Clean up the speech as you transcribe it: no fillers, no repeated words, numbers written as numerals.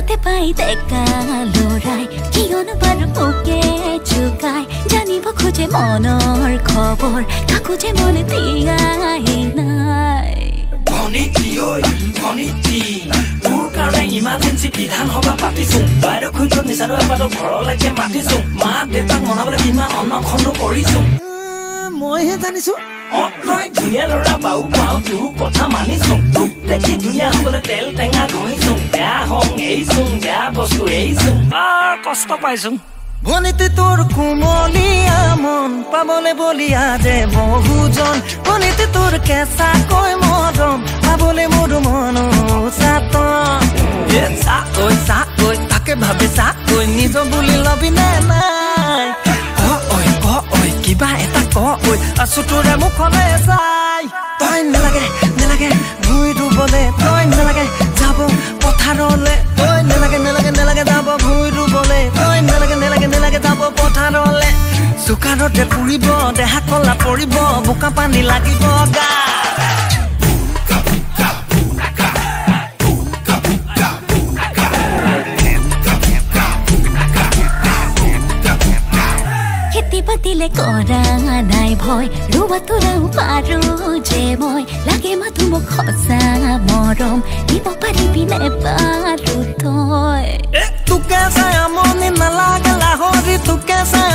হঠাতে পাই দেখা লৰাই কিয়নো বাৰু মোকে জোকাই জানিব খোজে মনৰ খবৰ কাকো যে মনে দিয়াই নাই ভনীতি তোৰ কাৰণে ইমাৰ্জেঞ্চি বিধানসভা পাতিছো বাইদেউ খুঁজত নিচানো এবাৰ ঘৰলৈকে মাতিছো মা দেউতাক মনাবলৈ কিমান অনখনো কৰিছো মইহে জানিছো তই ধুনীয়া ল'ৰা বাউ পাওঁ তোৰ কথা মানিছো তোক দেখি ধুনীয়া হ'বলৈ তেল টেঙা ঘঁহিছো বেয়া হং এৰিছো বেয়া বস্তু এৰিছো কষ্ট পাইছো ভনীতি তোৰ কোমলীয়া মন পাবলৈ বলিয়া যে বহুজন ভনীতি তোৰ কেঁচাকৈ মৰম পাবলৈ মোৰ মন চাকৈ তাকে ভাবি চাকৈ নিজ বুলি লবিনে নাই কিবা এটা কৈ আছো তোৰে মুখলে চাই তই নেলাগে ভুই ৰুবলে তই নেলাগে যাব পথাৰলে তই নেলাগে যাব ভুই ৰুবলে তই নেলাগে যাব পথাৰলে চুকাৰতে পুৰিব দেহা কলা পৰিব বোকা পানী লাগিব গা পাতিলে কৰা নাই ভয় ৰুবা তোৰাও পাৰো যে মই লাগে মাথো মোক সঁচা মৰম দিব পাৰিবি নে পাৰো তই তোকে চাই আমনি নালাগে লাহৰি তোকে চাই